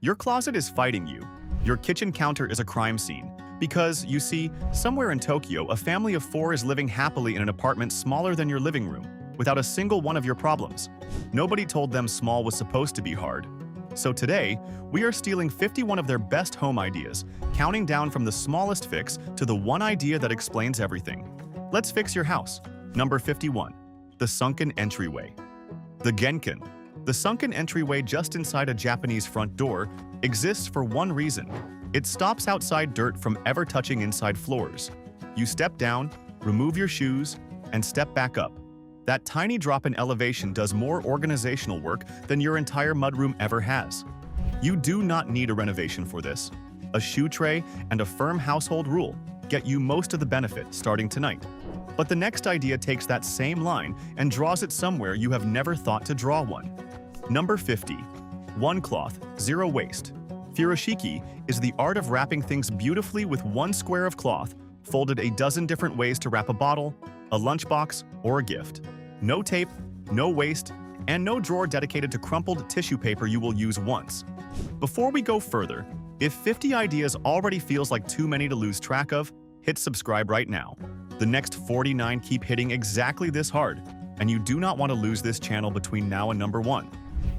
Your closet is fighting you. Your kitchen counter is a crime scene. Because, you see, somewhere in Tokyo, a family of 4 is living happily in an apartment smaller than your living room, without a single one of your problems. Nobody told them small was supposed to be hard. So today, we are stealing 51 of their best home ideas, counting down from the smallest fix to the one idea that explains everything. Let's fix your house. Number 51. The sunken entryway. The genken. The sunken entryway just inside a Japanese front door exists for one reason. It stops outside dirt from ever touching inside floors. You step down, remove your shoes, and step back up. That tiny drop in elevation does more organizational work than your entire mudroom ever has. You do not need a renovation for this. A shoe tray and a firm household rule get you most of the benefit starting tonight. But the next idea takes that same line and draws it somewhere you have never thought to draw one. Number 50. One cloth, zero waste. Furoshiki is the art of wrapping things beautifully with one square of cloth, folded a dozen different ways to wrap a bottle, a lunchbox, or a gift. No tape, no waste, and no drawer dedicated to crumpled tissue paper you will use once. Before we go further, if 50 ideas already feels like too many to lose track of, hit subscribe right now. The next 49 keep hitting exactly this hard, and you do not want to lose this channel between now and number 1.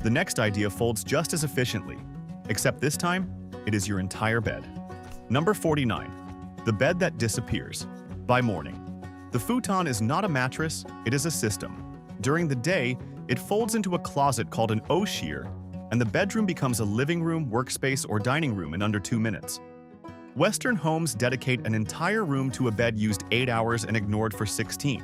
The next idea folds just as efficiently, except this time, it is your entire bed. Number 49. The bed that disappears. By morning. The futon is not a mattress, it is a system. During the day, it folds into a closet called an O-shear, and the bedroom becomes a living room, workspace, or dining room in under 2 minutes. Western homes dedicate an entire room to a bed used 8 hours and ignored for 16.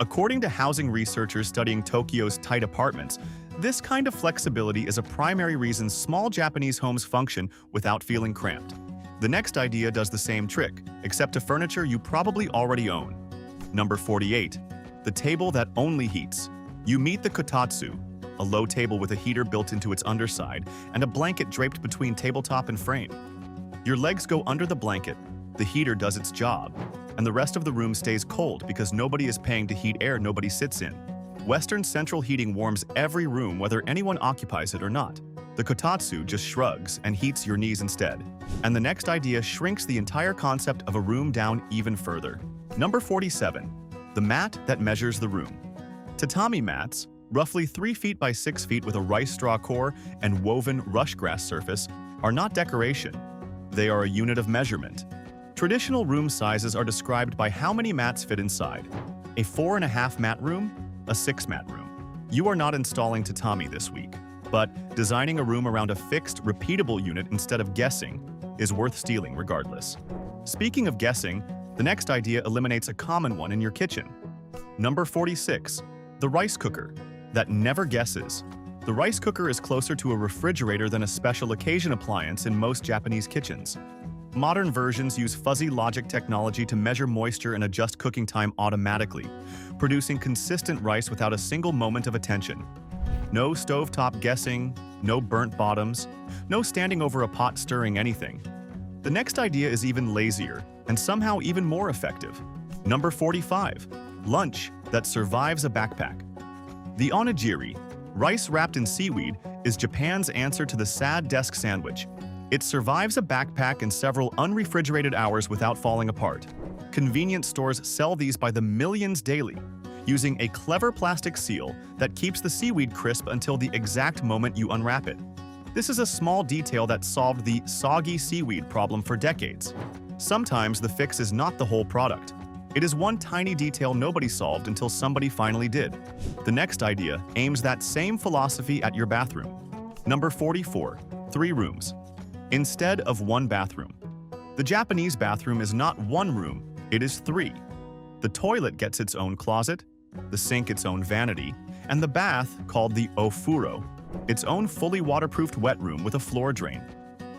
According to housing researchers studying Tokyo's tight apartments, this kind of flexibility is a primary reason small Japanese homes function without feeling cramped. The next idea does the same trick, except to furniture you probably already own. Number 48. The table that only heats. You meet the kotatsu, a low table with a heater built into its underside and a blanket draped between tabletop and frame. Your legs go under the blanket, the heater does its job, and the rest of the room stays cold because nobody is paying to heat air nobody sits in. Western central heating warms every room whether anyone occupies it or not. The kotatsu just shrugs and heats your knees instead. And the next idea shrinks the entire concept of a room down even further. Number 47. The mat that measures the room. Tatami mats, roughly 3 feet by 6 feet with a rice straw core and woven rush grass surface, are not decoration. They are a unit of measurement. Traditional room sizes are described by how many mats fit inside. A 4.5 mat room, a 6 mat room. You are not installing tatami this week, but designing a room around a fixed, repeatable unit instead of guessing is worth stealing regardless. Speaking of guessing, the next idea eliminates a common one in your kitchen. Number 46. The rice cooker that never guesses. The rice cooker is closer to a refrigerator than a special occasion appliance in most Japanese kitchens. Modern versions use fuzzy logic technology to measure moisture and adjust cooking time automatically, producing consistent rice without a single moment of attention. No stovetop guessing, no burnt bottoms, no standing over a pot stirring anything. The next idea is even lazier and somehow even more effective. Number 45. Lunch that survives a backpack. The onigiri, rice wrapped in seaweed, is Japan's answer to the sad desk sandwich. It survives a backpack and several unrefrigerated hours without falling apart. Convenience stores sell these by the millions daily, using a clever plastic seal that keeps the seaweed crisp until the exact moment you unwrap it. This is a small detail that solved the soggy seaweed problem for decades. Sometimes the fix is not the whole product. It is one tiny detail nobody solved until somebody finally did. The next idea aims that same philosophy at your bathroom. Number 44. 3 rooms. Instead of 1 bathroom. The Japanese bathroom is not 1 room, it is 3. The toilet gets its own closet, the sink its own vanity, and the bath, called the ofuro, its own fully waterproofed wet room with a floor drain.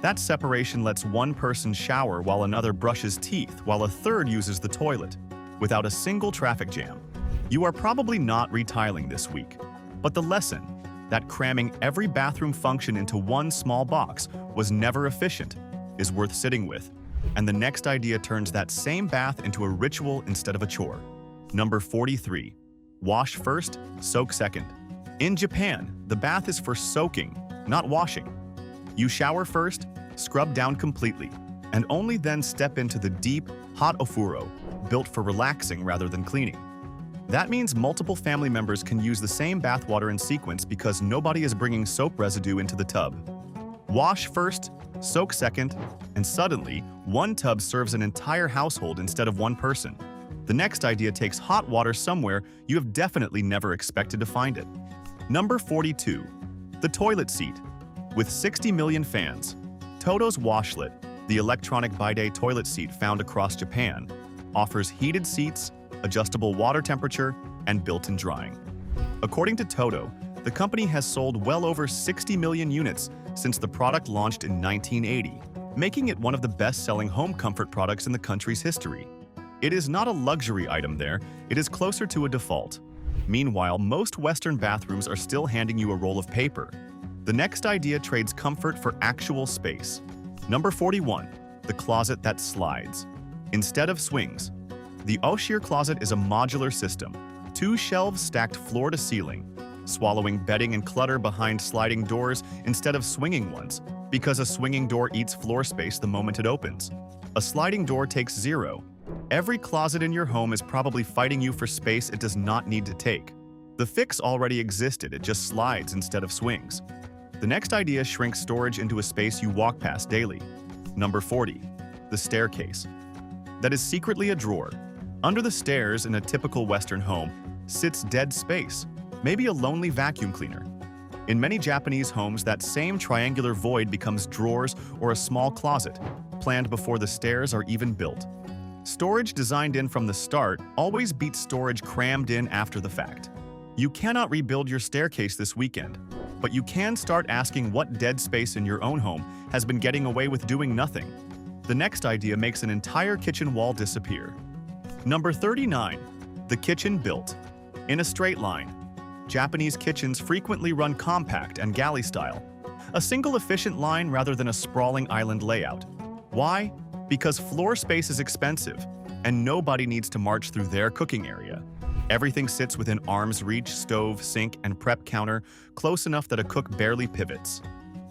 That separation lets one person shower while another brushes teeth while a third uses the toilet, without a single traffic jam. You are probably not retiling this week, but the lesson, that cramming every bathroom function into one small box was never efficient, is worth sitting with. And the next idea turns that same bath into a ritual instead of a chore. Number 43. Wash first, soak second. In Japan, the bath is for soaking, not washing. You shower first, scrub down completely, and only then step into the deep, hot ofuro, built for relaxing rather than cleaning. That means multiple family members can use the same bathwater in sequence because nobody is bringing soap residue into the tub. Wash first, soak second, and suddenly, one tub serves an entire household instead of one person. The next idea takes hot water somewhere you have definitely never expected to find it. Number 42. The toilet seat. With 60 million fans, Toto's Washlet, the electronic bidet toilet seat found across Japan, offers heated seats, adjustable water temperature, and built-in drying. According to Toto, the company has sold well over 60 million units since the product launched in 1980, making it one of the best-selling home comfort products in the country's history. It is not a luxury item there, it is closer to a default. Meanwhile, most Western bathrooms are still handing you a roll of paper. The next idea trades comfort for actual space. Number 41. The closet that slides. Instead of swings, the Oshir closet is a modular system. 2 shelves stacked floor to ceiling, swallowing bedding and clutter behind sliding doors instead of swinging ones, because a swinging door eats floor space the moment it opens. A sliding door takes 0. Every closet in your home is probably fighting you for space it does not need to take. The fix already existed, it just slides instead of swings. The next idea shrinks storage into a space you walk past daily. Number 40. The staircase. That is secretly a drawer. Under the stairs in a typical Western home sits dead space, maybe a lonely vacuum cleaner. In many Japanese homes, that same triangular void becomes drawers or a small closet, planned before the stairs are even built. Storage designed in from the start always beats storage crammed in after the fact. You cannot rebuild your staircase this weekend, but you can start asking what dead space in your own home has been getting away with doing nothing. The next idea makes an entire kitchen wall disappear. Number 39. The kitchen built in a straight line. Japanese kitchens frequently run compact and galley style, a single efficient line rather than a sprawling island layout. Why? Because floor space is expensive, and nobody needs to march through their cooking area. Everything sits within arm's reach: stove, sink, and prep counter, close enough that a cook barely pivots.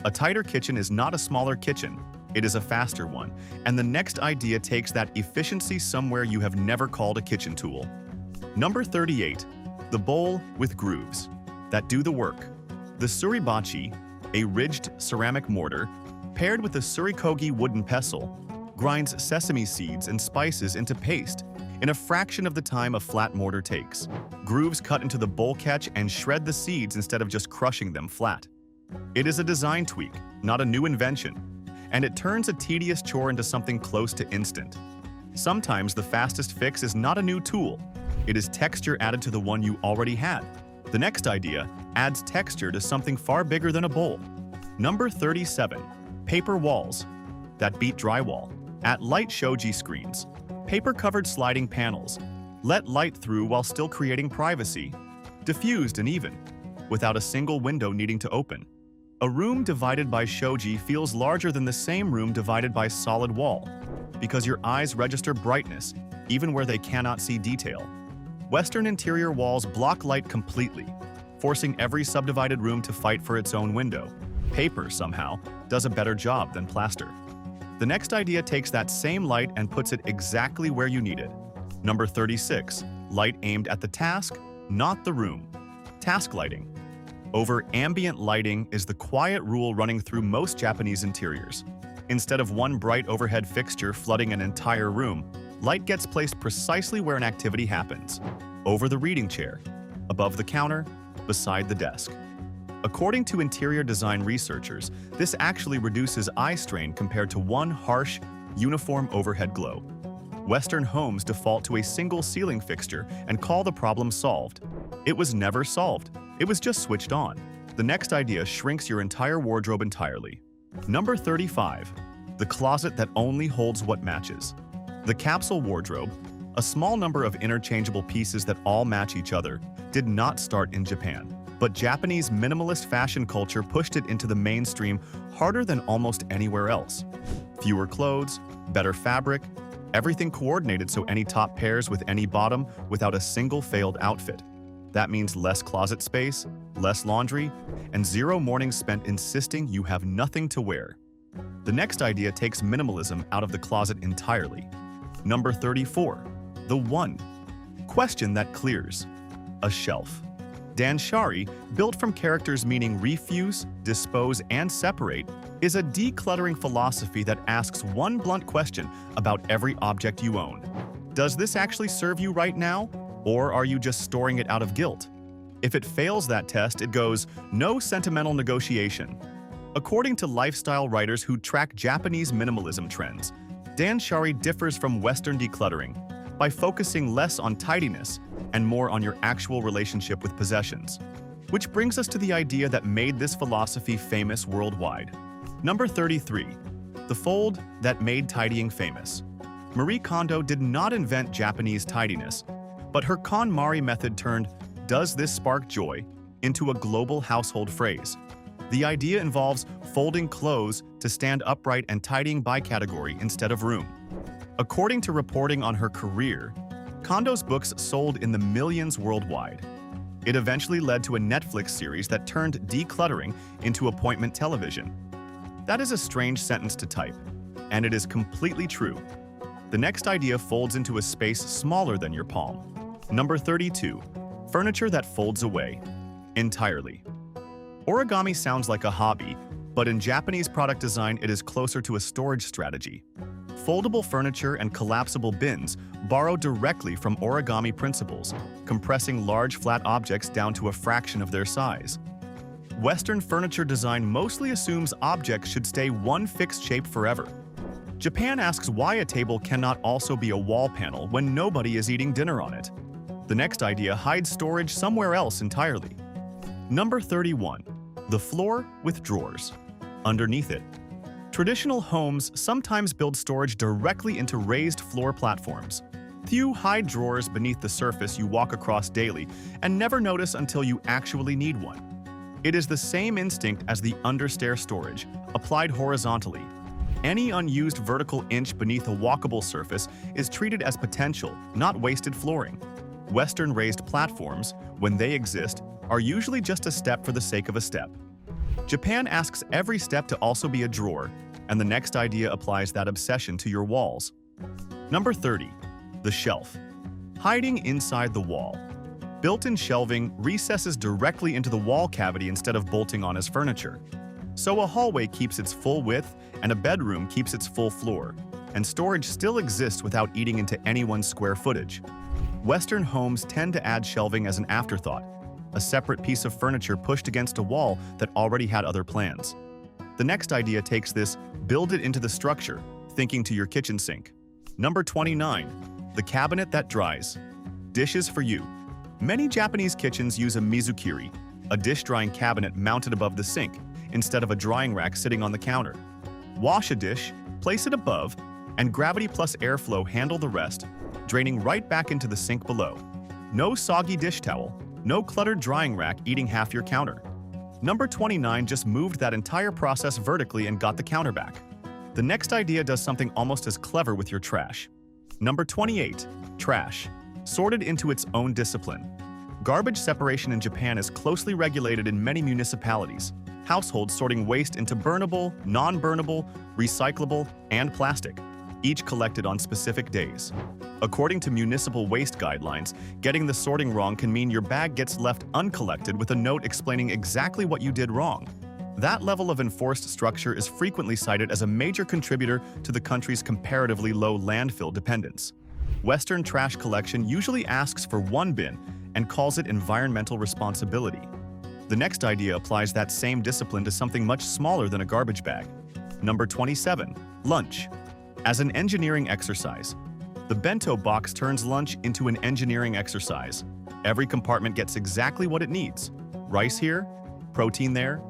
A tighter kitchen is not a smaller kitchen, it is a faster one, and the next idea takes that efficiency somewhere you have never called a kitchen tool. Number 38. The bowl with grooves that do the work. The suribachi, a ridged ceramic mortar, paired with a surikogi wooden pestle, grinds sesame seeds and spices into paste in a fraction of the time a flat mortar takes. Grooves cut into the bowl catch and shred the seeds instead of just crushing them flat. It is a design tweak, not a new invention, and it turns a tedious chore into something close to instant. Sometimes the fastest fix is not a new tool, it is texture added to the one you already had. The next idea adds texture to something far bigger than a bowl. Number 37. Paper walls that beat drywall. At light shoji screens, paper-covered sliding panels let light through while still creating privacy, diffused and even, without a single window needing to open. A room divided by shoji feels larger than the same room divided by solid wall, because your eyes register brightness even where they cannot see detail. Western interior walls block light completely, forcing every subdivided room to fight for its own window. Paper, somehow, does a better job than plaster. The next idea takes that same light and puts it exactly where you need it. Number 36. Light aimed at the task, not the room. Task lighting. Over ambient lighting is the quiet rule running through most Japanese interiors. Instead of one bright overhead fixture flooding an entire room, light gets placed precisely where an activity happens. Over the reading chair, above the counter, beside the desk. According to interior design researchers, this actually reduces eye strain compared to one harsh, uniform overhead glow. Western homes default to a single ceiling fixture and call the problem solved. It was never solved. It was just switched on. The next idea shrinks your entire wardrobe entirely. Number 35. The closet that only holds what matches. The capsule wardrobe, a small number of interchangeable pieces that all match each other, did not start in Japan. But Japanese minimalist fashion culture pushed it into the mainstream harder than almost anywhere else. Fewer clothes, better fabric, everything coordinated so any top pairs with any bottom without a single failed outfit. That means less closet space, less laundry, and 0 mornings spent insisting you have nothing to wear. The next idea takes minimalism out of the closet entirely. Number 34. The one. Question that clears. A shelf. Danshari, built from characters meaning refuse, dispose, and separate, is a decluttering philosophy that asks one blunt question about every object you own. Does this actually serve you right now? Or are you just storing it out of guilt? If it fails that test, it goes, no sentimental negotiation. According to lifestyle writers who track Japanese minimalism trends, Danshari differs from Western decluttering by focusing less on tidiness and more on your actual relationship with possessions. Which brings us to the idea that made this philosophy famous worldwide. Number 33. The fold that made tidying famous. Marie Kondo did not invent Japanese tidiness, but her KonMari method turned "does this spark joy" into a global household phrase. The idea involves folding clothes to stand upright and tidying by category instead of room. According to reporting on her career, Kondo's books sold in the millions worldwide. It eventually led to a Netflix series that turned decluttering into appointment television. That is a strange sentence to type, and it is completely true. The next idea folds into a space smaller than your palm. Number 32. Furniture that folds away. Entirely. Origami sounds like a hobby, but in Japanese product design it is closer to a storage strategy. Foldable furniture and collapsible bins borrow directly from origami principles, compressing large flat objects down to a fraction of their size. Western furniture design mostly assumes objects should stay one fixed shape forever. Japan asks why a table cannot also be a wall panel when nobody is eating dinner on it. The next idea hides storage somewhere else entirely. Number 31. The floor with drawers. Underneath it. Traditional homes sometimes build storage directly into raised floor platforms. Few hide drawers beneath the surface you walk across daily and never notice until you actually need one. It is the same instinct as the understair storage, applied horizontally. Any unused vertical inch beneath a walkable surface is treated as potential, not wasted flooring. Western raised platforms, when they exist, are usually just a step for the sake of a step. Japan asks every step to also be a drawer, and the next idea applies that obsession to your walls. Number 30. The shelf. Hiding inside the wall. Built-in shelving recesses directly into the wall cavity instead of bolting on as furniture. So a hallway keeps its full width, and a bedroom keeps its full floor, and storage still exists without eating into anyone's square footage. Western homes tend to add shelving as an afterthought, a separate piece of furniture pushed against a wall that already had other plans. The next idea takes this, build it into the structure, thinking to your kitchen sink. Number 29. The cabinet that dries. Dishes for you. Many Japanese kitchens use a mizukiri, a dish-drying cabinet mounted above the sink, instead of a drying rack sitting on the counter. Wash a dish, place it above, and gravity plus airflow handle the rest, draining right back into the sink below. No soggy dish towel, no cluttered drying rack eating half your counter. Number 29 just moved that entire process vertically and got the counter back. The next idea does something almost as clever with your trash. Number 28. Trash. Sorted into its own discipline. Garbage separation in Japan is closely regulated in many municipalities. Households sorting waste into burnable, non-burnable, recyclable, and plastic, each collected on specific days. According to municipal waste guidelines, getting the sorting wrong can mean your bag gets left uncollected with a note explaining exactly what you did wrong. That level of enforced structure is frequently cited as a major contributor to the country's comparatively low landfill dependence. Western trash collection usually asks for one bin and calls it environmental responsibility. The next idea applies that same discipline to something much smaller than a garbage bag. Number 27. Lunch. As an engineering exercise. The bento box turns lunch into an engineering exercise. Every compartment gets exactly what it needs. Rice here, protein there,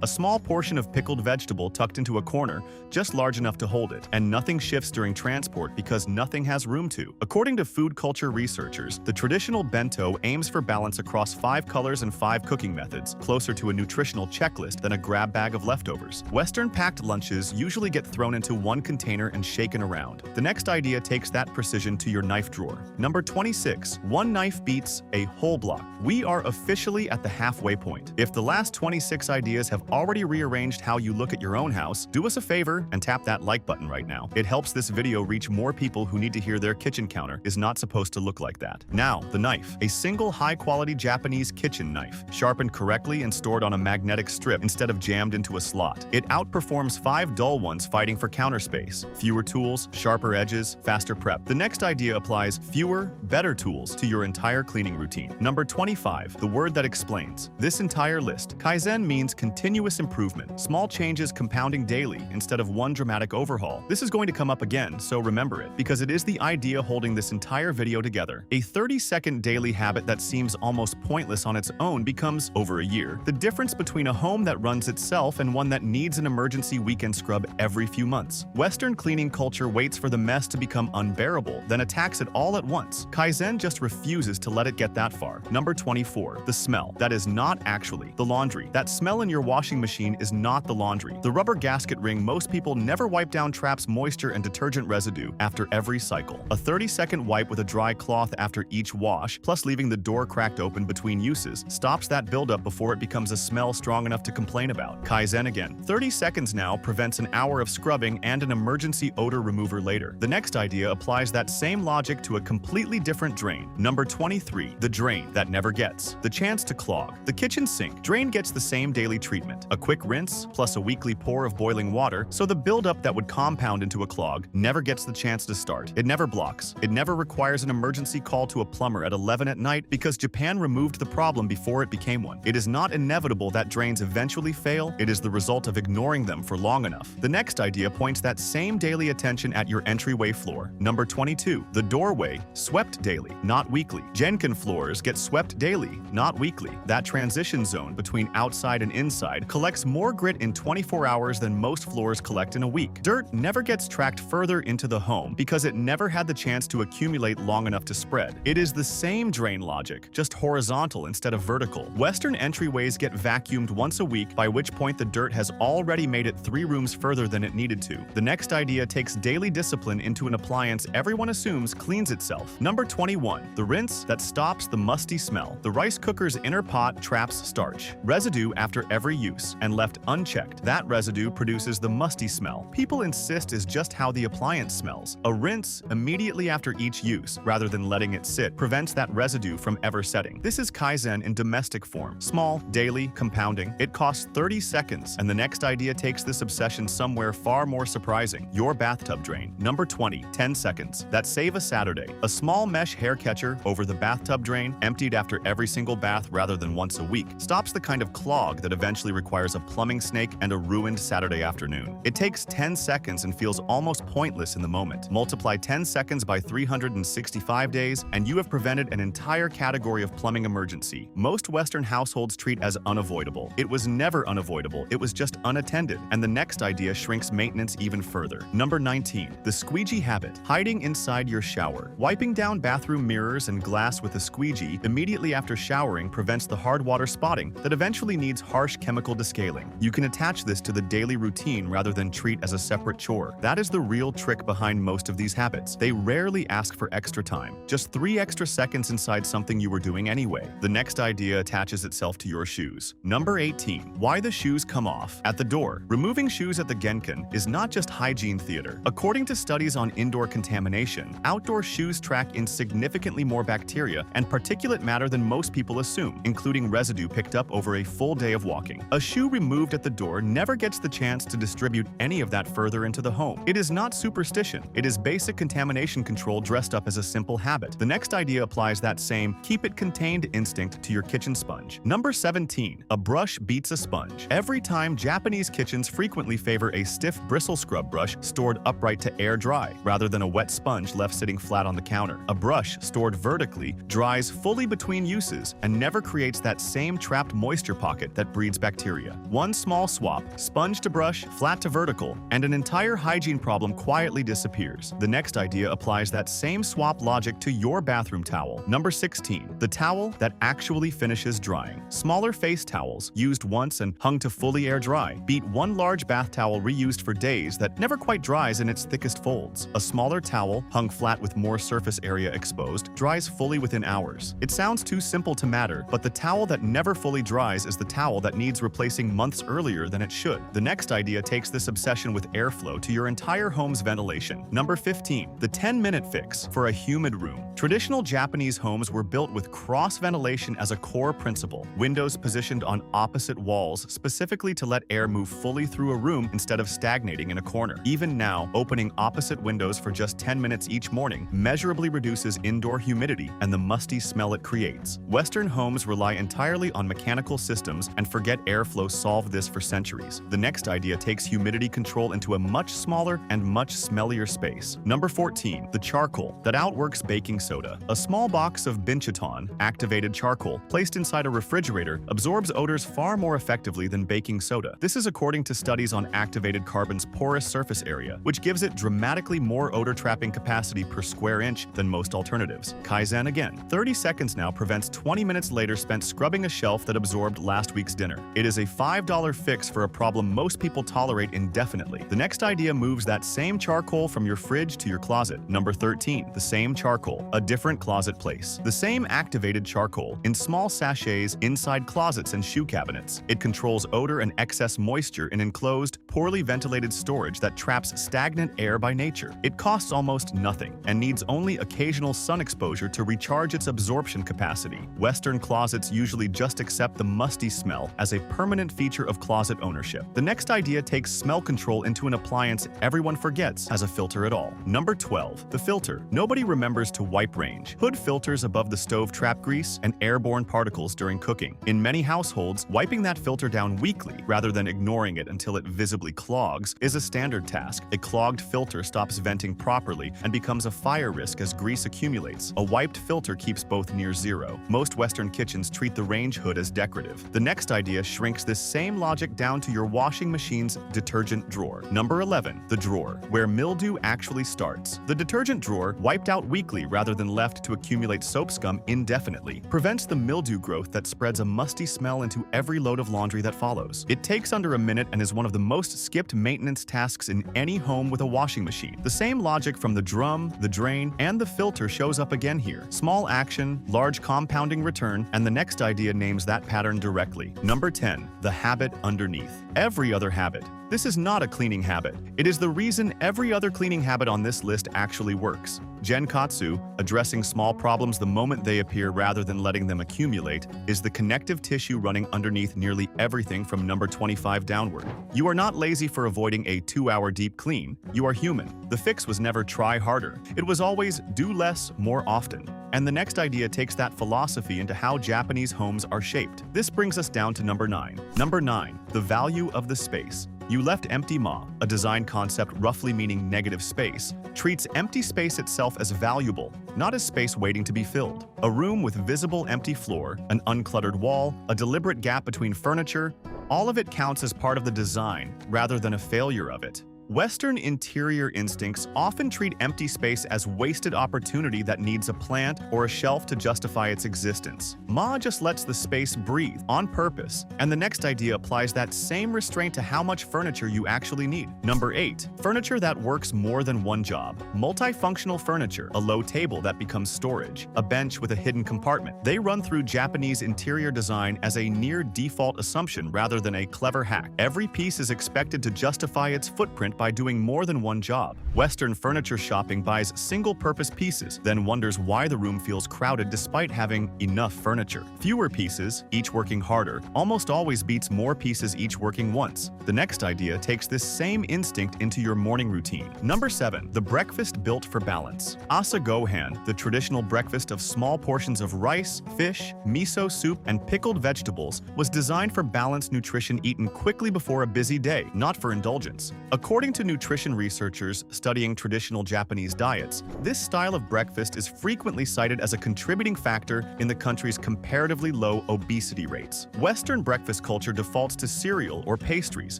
A small portion of pickled vegetable tucked into a corner, just large enough to hold it, and nothing shifts during transport because nothing has room to. According to food culture researchers, the traditional bento aims for balance across 5 colors and 5 cooking methods, closer to a nutritional checklist than a grab bag of leftovers. Western packed lunches usually get thrown into one container and shaken around. The next idea takes that precision to your knife drawer. Number 26. One knife beats a whole block. We are officially at the halfway point. If the last 26 ideas have already rearranged how you look at your own house, do us a favor and tap that like button right now. It helps this video reach more people who need to hear their kitchen counter is not supposed to look like that. Now, the knife. A single high-quality Japanese kitchen knife, sharpened correctly and stored on a magnetic strip instead of jammed into a slot. It outperforms 5 dull ones fighting for counter space. Fewer tools, sharper edges, faster prep. The next idea applies fewer, better tools to your entire cleaning routine. Number 25. The word that explains. This entire list. Kaizen means continuous improvement. Small changes compounding daily instead of one dramatic overhaul. This is going to come up again, so remember it, because it is the idea holding this entire video together. A 30-second daily habit that seems almost pointless on its own becomes, over a year, the difference between a home that runs itself and one that needs an emergency weekend scrub every few months. Western cleaning culture waits for the mess to become unbearable, then attacks it all at once. Kaizen just refuses to let it get that far. Number 24. The smell. That is not actually the laundry. That smell in your washing machine is not the laundry. The rubber gasket ring most people never wipe down traps moisture and detergent residue after every cycle. A 30-second wipe with a dry cloth after each wash, plus leaving the door cracked open between uses, stops that buildup before it becomes a smell strong enough to complain about. Kaizen again. 30 seconds now prevents an hour of scrubbing and an emergency odor remover later. The next idea applies that same logic to a completely different drain. Number 23. The drain that never gets the chance to clog. The kitchen sink drain gets the same daily treatment. A quick rinse, plus a weekly pour of boiling water, so the buildup that would compound into a clog never gets the chance to start. It never blocks. It never requires an emergency call to a plumber at 11 at night because Japan removed the problem before it became one. It is not inevitable that drains eventually fail, it is the result of ignoring them for long enough. The next idea points that same daily attention at your entryway floor. Number 22. The doorway, swept daily, not weekly. Jenkin floors get swept daily, not weekly. That transition zone between outside and inside collects more grit in 24 hours than most floors collect in a week. Dirt never gets tracked further into the home because it never had the chance to accumulate long enough to spread. It is the same drain logic, just horizontal instead of vertical. Western entryways get vacuumed once a week, by which point the dirt has already made it 3 rooms further than it needed to. The next idea takes daily discipline into an appliance everyone assumes cleans itself. Number 21. The rinse that stops the musty smell. The rice cooker's inner pot traps starch, residue after every use, and left unchecked, that residue produces the musty smell people insist is just how the appliance smells. A rinse immediately after each use, rather than letting it sit, prevents that residue from ever setting. This is Kaizen in domestic form. Small, daily, compounding. It costs 30 seconds, and the next idea takes this obsession somewhere far more surprising. Your bathtub drain. Number 20. 10 seconds. That save a Saturday. A small mesh hair catcher over the bathtub drain, emptied after every single bath rather than once a week, stops the kind of clog that eventually requires a plumbing snake and a ruined Saturday afternoon. It takes 10 seconds and feels almost pointless in the moment. Multiply 10 seconds by 365 days, and you have prevented an entire category of plumbing emergency. Most Western households treat as unavoidable. It was never unavoidable, it was just unattended, and the next idea shrinks maintenance even further. Number 19. The squeegee habit. Hiding inside your shower. Wiping down bathroom mirrors and glass with a squeegee immediately after showering prevents the hard water spotting that eventually needs harsh chemical descaling. You can attach this to the daily routine rather than treat as a separate chore. That is the real trick behind most of these habits. They rarely ask for extra time, just 3 extra seconds inside something you were doing anyway. The next idea attaches itself to your shoes. Number 18. Why the shoes come off at the door. Removing shoes at the genkin is not just hygiene theater. According to studies on indoor contamination, outdoor shoes track in significantly more bacteria and particulate matter than most people assume, including residue picked up over a full day of walking. A shoe removed at the door never gets the chance to distribute any of that further into the home. It is not superstition. It is basic contamination control dressed up as a simple habit. The next idea applies that same keep it contained instinct to your kitchen sponge. Number 17. A brush beats a sponge. Every time Japanese kitchens frequently favor a stiff bristle scrub brush stored upright to air dry, rather than a wet sponge left sitting flat on the counter. A brush stored vertically dries fully between uses and never creates that same trapped moisture pocket that breeds bacteria criteria. One small swap, sponge to brush, flat to vertical, and an entire hygiene problem quietly disappears. The next idea applies that same swap logic to your bathroom towel. Number 16. The towel that actually finishes drying. Smaller face towels, used once and hung to fully air dry, beat one large bath towel reused for days that never quite dries in its thickest folds. A smaller towel, hung flat with more surface area exposed, dries fully within hours. It sounds too simple to matter, but the towel that never fully dries is the towel that needs replacing months earlier than it should. The next idea takes this obsession with airflow to your entire home's ventilation. Number 15. The 10-minute fix for a humid room. Traditional Japanese homes were built with cross-ventilation as a core principle. Windows positioned on opposite walls specifically to let air move fully through a room instead of stagnating in a corner. Even now, opening opposite windows for just 10 minutes each morning measurably reduces indoor humidity and the musty smell it creates. Western homes rely entirely on mechanical systems and forget airflow solved this for centuries. The next idea takes humidity control into a much smaller and much smellier space. Number 14. The charcoal that outworks baking soda. A small box of binchaton, activated charcoal, placed inside a refrigerator absorbs odors far more effectively than baking soda. This is according to studies on activated carbon's porous surface area, which gives it dramatically more odor-trapping capacity per square inch than most alternatives. Kaizen again. 30 seconds now prevents 20 minutes later spent scrubbing a shelf that absorbed last week's dinner. It is a $5 fix for a problem most people tolerate indefinitely. The next idea moves that same charcoal from your fridge to your closet. Number 13. The same charcoal, a different closet place. The same activated charcoal in small sachets inside closets and shoe cabinets. It controls odor and excess moisture in enclosed, poorly ventilated storage that traps stagnant air by nature. It costs almost nothing and needs only occasional sun exposure to recharge its absorption capacity. Western closets usually just accept the musty smell as a permanent feature of closet ownership. The next idea takes smell control into an appliance everyone forgets has a filter at all. Number 12. The filter. Nobody remembers to wipe range. Hood filters above the stove trap grease and airborne particles during cooking. In many households, wiping that filter down weekly rather than ignoring it until it visibly clogs is a standard task. A clogged filter stops venting properly and becomes a fire risk as grease accumulates. A wiped filter keeps both near zero. Most Western kitchens treat the range hood as decorative. The next idea shrinks this same logic down to your washing machine's detergent drawer. Number 11. The drawer, where mildew actually starts. The detergent drawer, wiped out weekly rather than left to accumulate soap scum indefinitely, prevents the mildew growth that spreads a musty smell into every load of laundry that follows. It takes under a minute and is one of the most skipped maintenance tasks in any home with a washing machine. The same logic from the drum, the drain, and the filter shows up again here. Small action, large compounding return, and the next idea names that pattern directly. Number 10. The habit underneath. Every other habit. This is not a cleaning habit. It is the reason every other cleaning habit on this list actually works. Genkatsu, addressing small problems the moment they appear rather than letting them accumulate, is the connective tissue running underneath nearly everything from number 25 downward. You are not lazy for avoiding a 2-hour deep clean. You are human. The fix was never try harder. It was always do less more often. And the next idea takes that philosophy into how Japanese homes are shaped. This brings us down to number 9. Number 9. The value of the space. You left empty ma, a design concept roughly meaning negative space, treats empty space itself as valuable, not as space waiting to be filled. A room with visible empty floor, an uncluttered wall, a deliberate gap between furniture, all of it counts as part of the design rather than a failure of it. Western interior instincts often treat empty space as wasted opportunity that needs a plant or a shelf to justify its existence. Ma just lets the space breathe on purpose, and the next idea applies that same restraint to how much furniture you actually need. Number 8. Furniture that works more than one job. Multifunctional furniture, a low table that becomes storage, a bench with a hidden compartment. They run through Japanese interior design as a near default assumption rather than a clever hack. Every piece is expected to justify its footprint by doing more than one job. Western furniture shopping buys single-purpose pieces, then wonders why the room feels crowded despite having enough furniture. Fewer pieces, each working harder, almost always beats more pieces each working once. The next idea takes this same instinct into your morning routine. Number 7. The breakfast built for balance. Asa gohan, the traditional breakfast of small portions of rice, fish, miso soup, and pickled vegetables, was designed for balanced nutrition eaten quickly before a busy day, not for indulgence. According According to nutrition researchers studying traditional Japanese diets, this style of breakfast is frequently cited as a contributing factor in the country's comparatively low obesity rates. Western breakfast culture defaults to cereal or pastries,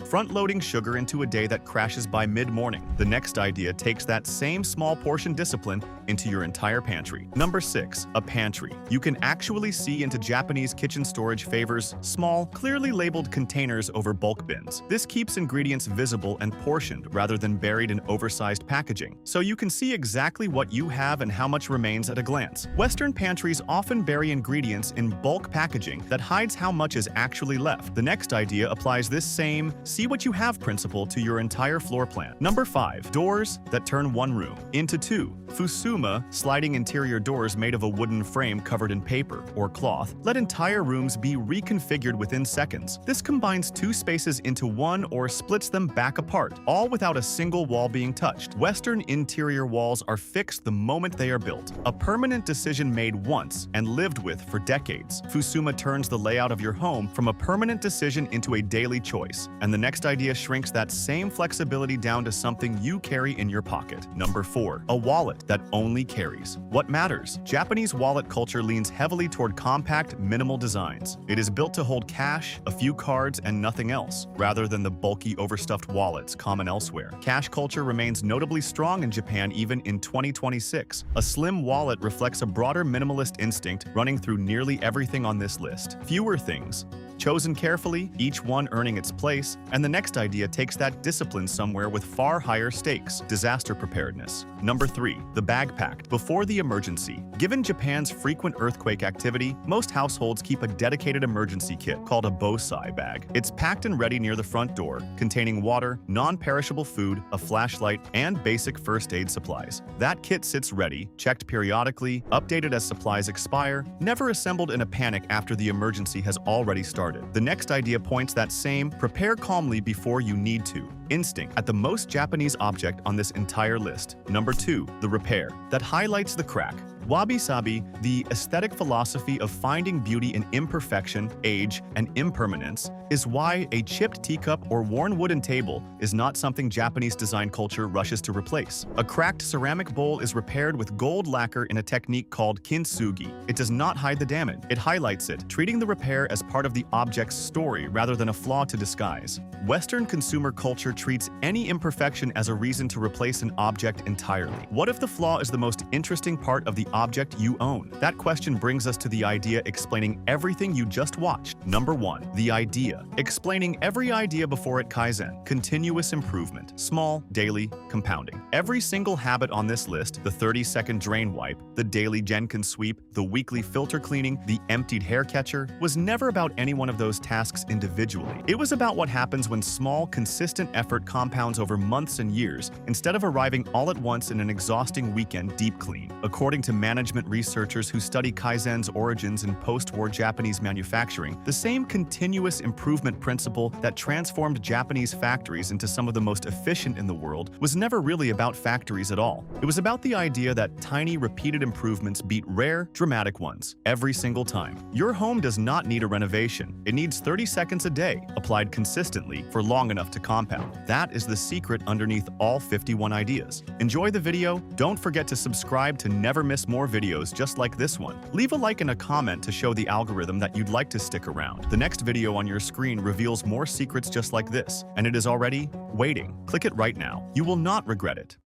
front-loading sugar into a day that crashes by mid-morning. The next idea takes that same small portion discipline into your entire pantry. Number 6. A pantry. You can actually see into Japanese kitchen storage favors small, clearly labeled containers over bulk bins. This keeps ingredients visible and portioned rather than buried in oversized packaging, so you can see exactly what you have and how much remains at a glance. Western pantries often bury ingredients in bulk packaging that hides how much is actually left. The next idea applies this same see what you have principle to your entire floor plan. Number 5. Doors that turn one room into two. Fusuma, sliding interior doors made of a wooden frame covered in paper or cloth, let entire rooms be reconfigured within seconds. This combines two spaces into one or splits them back apart, all without a single wall being touched. Western interior walls are fixed the moment they are built, a permanent decision made once and lived with for decades. Fusuma turns the layout of your home from a permanent decision into a daily choice, and the next idea shrinks that same flexibility down to something you carry in your pocket. Number 4. A wallet that only carries what matters. Japanese wallet culture leans heavily toward compact, minimal designs. It is built to hold cash, a few cards, and nothing else, rather than the bulky, overstuffed wallets common elsewhere. Cash culture remains notably strong in Japan even in 2026. A slim wallet reflects a broader minimalist instinct running through nearly everything on this list. Fewer things, chosen carefully, each one earning its place, and the next idea takes that discipline somewhere with far higher stakes: disaster preparedness. Number 3. The bag packed before the emergency. Given Japan's frequent earthquake activity, most households keep a dedicated emergency kit called a bosai bag. It's packed and ready near the front door, containing water, non-perishable food, a flashlight, and basic first aid supplies. That kit sits ready, checked periodically, updated as supplies expire, never assembled in a panic after the emergency has already started. The next idea points that same prepare calmly before you need to instinct at the most Japanese object on this entire list. Number 2. The repair that highlights the crack. Wabi-sabi, the aesthetic philosophy of finding beauty in imperfection, age, and impermanence, is why a chipped teacup or worn wooden table is not something Japanese design culture rushes to replace. A cracked ceramic bowl is repaired with gold lacquer in a technique called kintsugi. It does not hide the damage, it highlights it, treating the repair as part of the object's story rather than a flaw to disguise. Western consumer culture treats any imperfection as a reason to replace an object entirely. What if the flaw is the most interesting part of the object you own? That question brings us to the idea explaining everything you just watched. Number 1. The idea. Explaining every idea before it kaizen. Continuous improvement. Small, daily, compounding. Every single habit on this list, the 30-second drain wipe, the daily Genkan sweep, the weekly filter cleaning, the emptied hair catcher, was never about any one of those tasks individually. It was about what happens when small, consistent effort compounds over months and years, instead of arriving all at once in an exhausting weekend deep clean. According to management researchers who study kaizen's origins in post-war Japanese manufacturing, the same continuous improvement principle that transformed Japanese factories into some of the most efficient in the world was never really about factories at all. It was about the idea that tiny, repeated improvements beat rare, dramatic ones every single time. Your home does not need a renovation. It needs 30 seconds a day, applied consistently for long enough to compound. That is the secret underneath all 51 ideas. Enjoy the video. Don't forget to subscribe to never miss more videos just like this one. Leave a like and a comment to show the algorithm that you'd like to stick around. The next video on your screen reveals more secrets just like this, and it is already waiting. Click it right now. You will not regret it.